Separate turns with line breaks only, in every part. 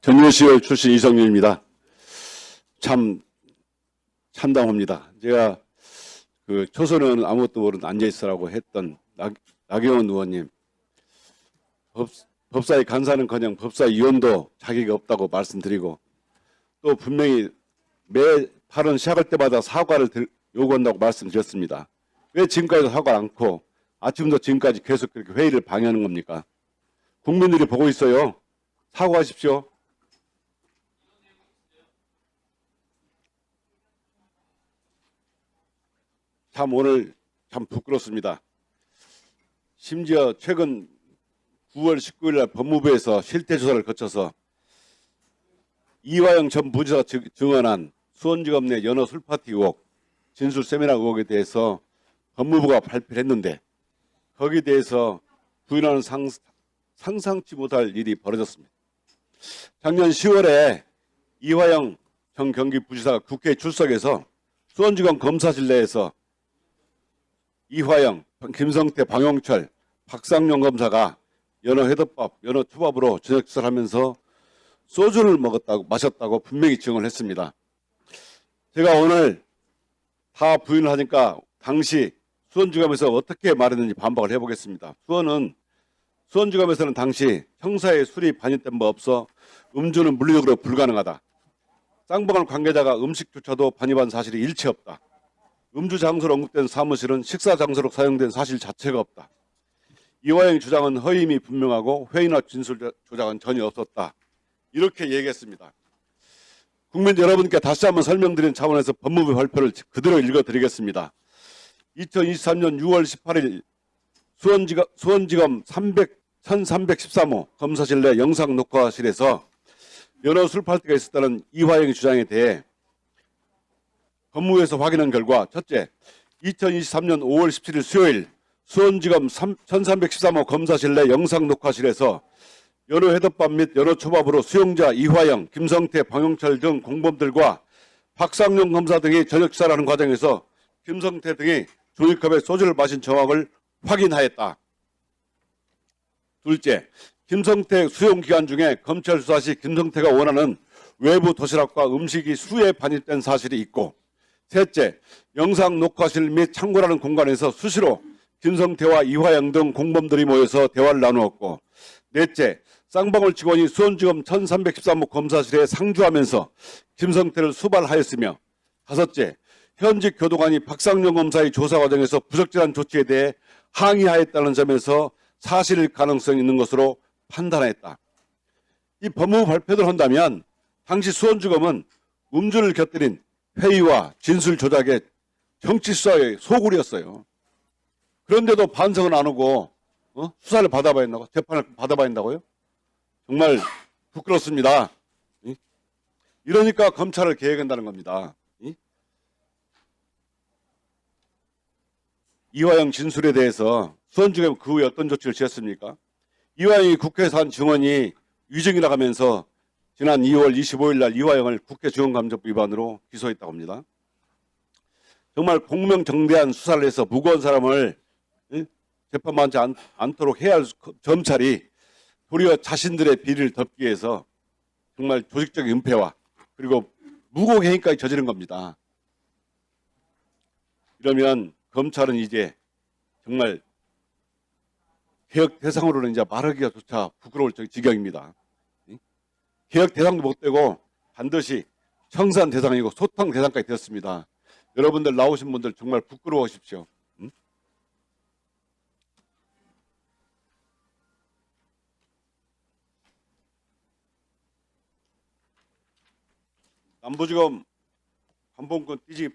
전유시월 출신 이성윤입니다. 참 참담합니다. 제가 그 초선은 아무것도 모르는 앉아있으라고 했던 나경원 의원님, 법사위 간사는커녕 법사위원도 자격이 없다고 말씀드리고, 또 분명히 매 발언 시작할 때마다 사과를 요구한다고 말씀드렸습니다. 왜 지금까지 사과 않고 아침부터 지금까지 계속 그렇게 회의를 방해하는 겁니까? 국민들이 보고 있어요. 사과하십시오. 참 오늘 참 부끄럽습니다. 심지어 최근 9월 19일 날 법무부에서 실태조사를 거쳐서 이화영 전 부지사 증언한 수원지검 내 연어 술파티 의혹, 진술 세미나 의혹에 대해서 법무부가 발표를 했는데, 거기에 대해서 부인하는 상상치 못할 일이 벌어졌습니다. 작년 10월에 이화영 전 경기부지사가 국회에 출석해서 수원지검 검사실 내에서 이화영, 김성태, 방용철, 박상용 검사가 연어 회덮밥, 연어 초밥으로 저녁 식사를 하면서 소주를 마셨다고 분명히 증언을 했습니다. 제가 오늘 다 부인을 하니까 당시 수원지검에서 어떻게 말했는지 반박을 해보겠습니다. 수원지검에서는 당시 형사의 술이 반입된 바 없어 음주는 물리적으로 불가능하다. 쌍방울 관계자가 음식조차도 반입한 사실이 일체 없다. 음주 장소로 언급된 사무실은 식사 장소로 사용된 사실 자체가 없다. 이화영 주장은 허위임이 분명하고 회의나 진술 조작은 전혀 없었다. 이렇게 얘기했습니다. 국민 여러분께 다시 한번 설명드린 차원에서 법무부 발표를 그대로 읽어드리겠습니다. 2023년 6월 18일 수원지검 1313호 검사실 내 영상녹화실에서 연어 술파티가 있었다는 이화영의 주장에 대해 법무부에서 확인한 결과, 첫째, 2023년 5월 17일 수요일 수원지검 1313호 검사실 내 영상녹화실에서 연어 회덮밥 및 연어 초밥으로 수용자 이화영, 김성태, 방용철 등 공범들과 박상용 검사 등이 저녁 식사를 하는 과정에서 김성태 등이 종이컵에 소주를 마신 정황을 확인하였다. 둘째, 김성태 수용 기간 중에 검찰 수사 시 김성태가 원하는 외부 도시락과 음식이 수에 반입된 사실이 있고, 셋째, 영상 녹화실 및 창고라는 공간에서 수시로 김성태와 이화영 등 공범들이 모여서 대화를 나누었고, 넷째, 쌍방울 직원이 수원지검 1313호 검사실에 상주하면서 김성태를 수발하였으며, 다섯째, 현직 교도관이 박상용 검사의 조사 과정에서 부적절한 조치에 대해 항의하였다는 점에서 사실 가능성이 있는 것으로 판단하였다. 이 법무부 발표를 한다면 당시 수원지검은 음주를 곁들인 회의와 진술 조작의 정치 수사의 소굴이었어요. 그런데도 반성은 안 하고 수사를 받아봐야 한다고, 재판을 받아봐야 한다고요? 정말 부끄럽습니다. 이러니까 검찰을 개혁한다는 겁니다. 이화영 진술에 대해서 수원지검 그 후에 어떤 조치를 취했습니까? 이화영이 국회에서 한 증언이 위증이라고 하면서 지난 2월 25일 날 이화영을 국회 증언감정법 위반으로 기소했다고 합니다. 정말 공명정대한 수사를 해서 무고한 사람을 재판받지 않도록 해야 할 검찰이 도리어 자신들의 비리를 덮기 위해서 정말 조직적인 은폐와 그리고 무고행위까지 저지른 겁니다. 이러면 검찰은 이제 정말 개혁 대상으로는 이제 말하기가 조차 부끄러울 지경입니다. 개혁 대상도 못 되고 반드시 청산 대상이고 소탕 대상까지 되었습니다. 여러분들 나오신 분들 정말 부끄러워하십시오. 남부지검 관봉권 띠지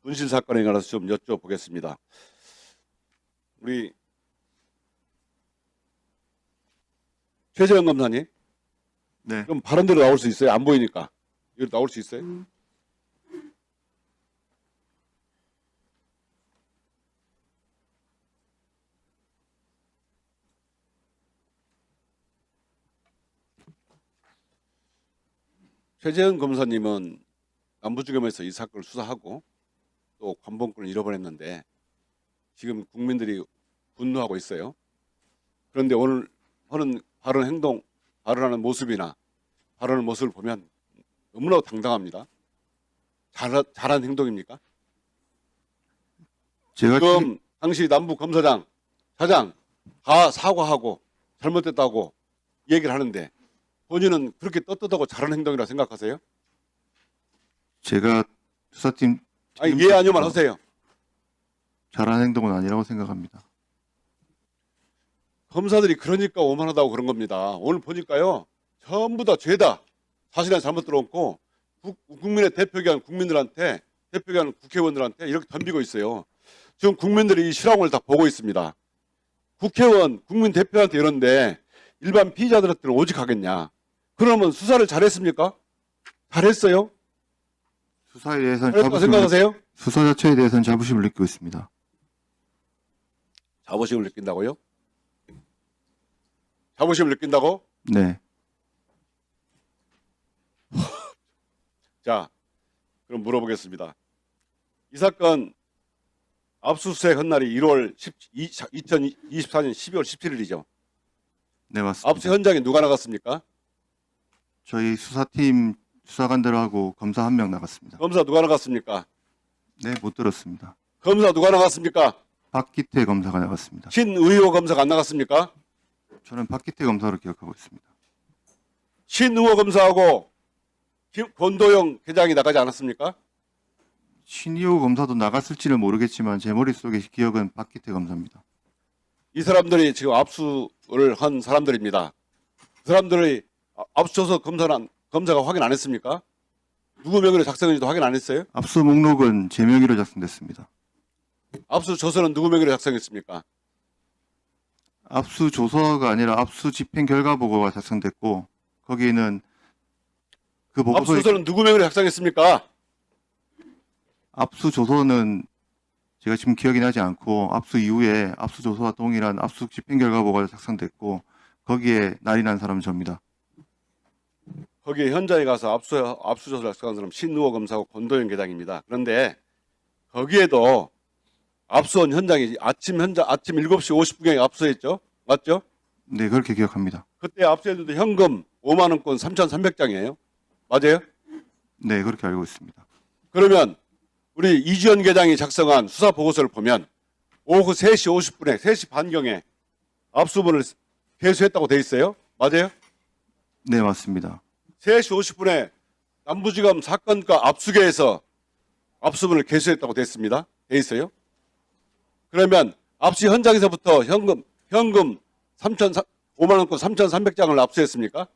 분실 사건에 관해서 좀 여쭤보겠습니다. 우리 최재형 검사님,
네.
좀 발언대로 나올 수 있어요? 안 보이니까. 이거 나올 수 있어요? 최재형 검사님은 남부지검에서 이 사건을 수사하고 또 관봉권을 잃어버렸는데 지금 국민들이 분노하고 있어요. 그런데 오늘 하는 발언하는 모습이나 발언을 모습을 보면 너무나 당당합니다. 잘한 행동입니까?
제가
지금 당시 남부 검사장, 차장 다 사과하고 잘못됐다고 얘기를 하는데 본인은 그렇게 떳떳하고 잘한 행동이라 생각하세요?
제가 수사팀
아니 예 아니요만 하세요.
잘한 행동은 아니라고 생각합니다.
검사들이 그러니까 오만하다고 그런 겁니다. 오늘 보니까요 전부 다 죄다 사실은 잘못 들어놓고 국민의 대표기관 국민들한테 대표기관 국회의원들한테 이렇게 덤비고 있어요. 지금 국민들이 이 실황을 다 보고 있습니다. 국회의원 국민 대표한테 이런데 일반 피의자들한테는 오직하겠냐? 그러면 수사를 잘했습니까? 잘했어요?
수사에 대해서는
잘했다고 생각하세요?
수사 자체에 대해서는 자부심을 느끼고 있습니다.
자부심을 느낀다고요? 자부심을 느낀다고?
네,
자, 그럼 물어보겠습니다. 이 사건 압수수색 한 날이 2024년 12월 17일이죠.
네 맞습니다.
압수 현장에 누가 나갔습니까?
저희 수사팀 수사관들하고 검사 한 명 나갔습니다.
검사 누가 나갔습니까?
네, 못 들었습니다.
검사 누가 나갔습니까?
박기태 검사가 나갔습니다.
신의호 검사가 안 나갔습니까?
저는 박기태 검사로 기억하고 있습니다.
신의호 검사하고 권도영 계장이 나가지 않았습니까?
신이호 검사도 나갔을지는 모르겠지만 제 머릿속에 기억은 박기태 검사입니다.
이 사람들이 지금 압수를 한 사람들입니다. 그 사람들이 압수조서 검사가 확인 안 했습니까? 누구 명의로 작성했는지도 확인 안 했어요?
압수 목록은 제 명의로 작성됐습니다.
압수조서는 누구 명의로 작성했습니까?
압수 조서가 아니라 압수 집행 결과 보고가 작성됐고 거기에는 그 보고서에
압수조서는 누구 명의로 작성했습니까?
압수 조서는 제가 지금 기억이 나지 않고 압수 이후에 압수 조서와 동일한 압수 집행 결과 보고가 작성됐고 거기에 날이 난 사람은 접니다.
거기 현장에 가서 압수조서를 작성한 사람 신의호 검사하고 권도영 계장입니다. 그런데 거기에도 압수한 현장이 아침 7시 50분경에 압수했죠? 맞죠?
네, 그렇게 기억합니다.
그때 압수했는데 현금 5만 원권 3,300장이에요. 맞아요?
네, 그렇게 알고 있습니다.
그러면 우리 이주연 계장이 작성한 수사 보고서를 보면 오후 3시 50분에 3시 반경에 압수문을 개수했다고 돼 있어요. 맞아요?
네, 맞습니다.
3시 50분에 남부지검 사건과 압수계에서 압수문을 개수했다고 돼 있습니다. 돼 있어요. 그러면 압수 현장에서부터 현금 5만 원권 3,300장을 압수했습니까?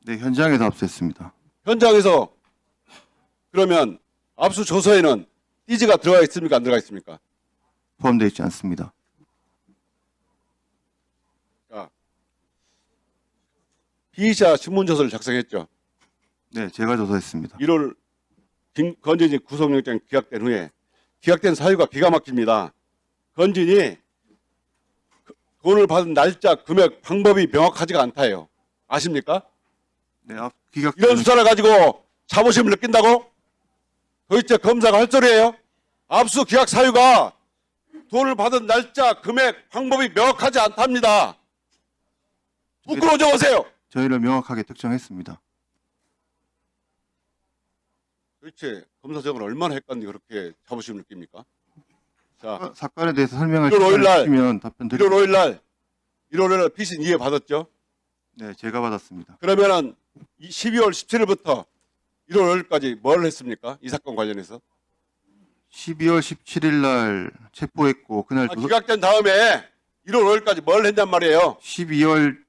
네, 현장에서 압수했습니다.
현장에서 그러면 압수 조서에는 띠지가 들어가 있습니까? 안 들어가 있습니까?
포함되어 있지 않습니다.
자, 피의자 신문 조서를 작성했죠.
네, 제가 조사했습니다.
1월 건진이 구속영장 기각된 후에 기각된 사유가 기가 막힙니다. 건진이 돈을 받은 날짜, 금액, 방법이 명확하지가 않다요. 아십니까?
네, 기각
이런 수사를 가지고 자부심을 느낀다고? 도대체 검사가 할 소리예요? 압수 기각 사유가 돈을 받은 날짜, 금액, 방법이 명확하지 않답니다. 부끄러워 적으세요.
저희를 명확하게 특정했습니다.
도대체 검사장을 얼마나 헷갈리 그렇게 자부심을 느낍니까? 자,
사건에 대해서 설명을
1월 5일 날,
주시면 답변
1월
드리겠습니다.
5일 날, 1월 5일 날 피신 이해 받았죠?
네, 제가 받았습니다.
그러면은 12월 17일부터 1월 5일까지 뭘 했습니까? 이 사건 관련해서.
12월 17일 날 체포했고 그날
기각된 다음에 1월 5일까지 뭘 했냔 말이에요.
12월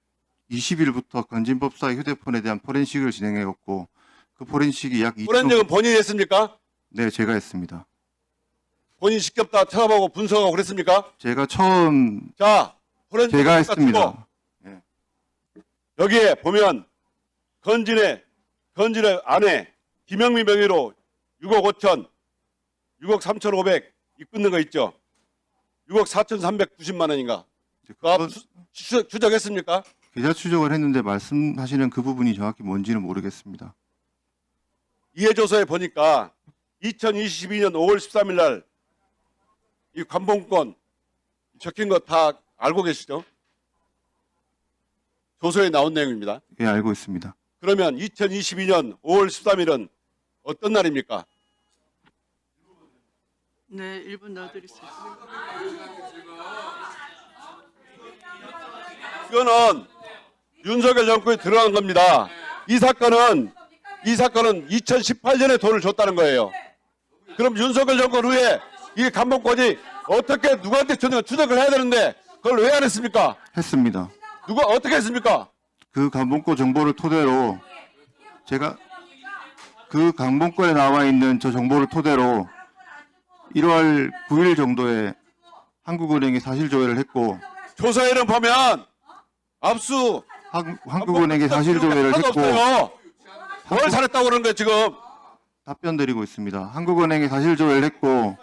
20일부터 건진법사의 휴대폰에 대한 포렌식을 진행했고 그 포렌식이 약 2천.
포렌식은 본인이 했습니까?
네, 제가 했습니다.
본인 직접 다 찾아보고 분석하고 그랬습니까?
제가 처음
자, 포렌식
제가 했습니다.
여기에 보면 건진의 아내 김영미 명의로 6억 5천, 6억 3,500 입금된 거 있죠? 6억 4,390만 원인가?
그거
추적했습니까?
계좌 추적을 했는데 말씀하시는 그 부분이 정확히 뭔지는 모르겠습니다.
이해조서에 보니까 2022년 5월 13일 날 이 관봉권 적힌 거 다 알고 계시죠? 조서에 나온 내용입니다.
예, 알고 있습니다.
그러면 2022년 5월 13일은 어떤 날입니까?
네, 1분 넣어드리겠습니다.
이거는 윤석열 정권이 들어간 겁니다. 이 사건은 2018년에 돈을 줬다는 거예요. 그럼 윤석열 정권 후에 이 감봉권이 어떻게 누구한테 줬는가 추적을 해야 되는데 그걸 왜 안 했습니까?
했습니다.
누가 어떻게 했습니까?
그 강봉권 정보를 토대로 제가 그 강봉권에 나와 있는 저 정보를 토대로 1월 9일 정도에 한국은행에 사실 조회를 했고
조사에는 보면 압수
한국은행에 사실 조회를
하나도
했고
없어요. 뭘 잘했다고 그러는 거예요 지금?
답변 드리고 있습니다. 한국은행에 사실 조회를 했고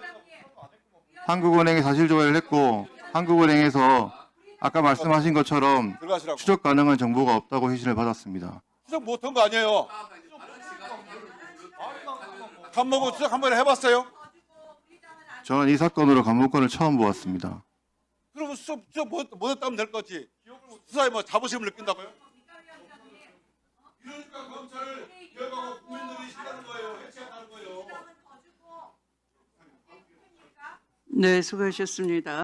한국은행에서 아까 말씀하신 것처럼
들어가시라고.
추적 가능한 정보가 없다고 회신을 받았습니다.
추적 못한 거 아니에요? 감목은 추적 한번 해봤어요?
저는 이 사건으로 감봉권을 처음 보았습니다.
그러면 추적 못했다면 될 거지. 수사에 뭐 자부심을 느낀다고요? 이러니까 검찰을 기억하고 국민들이 싫어하는 거예요. 해치한다는 거예요.
네, 수고하셨습니다.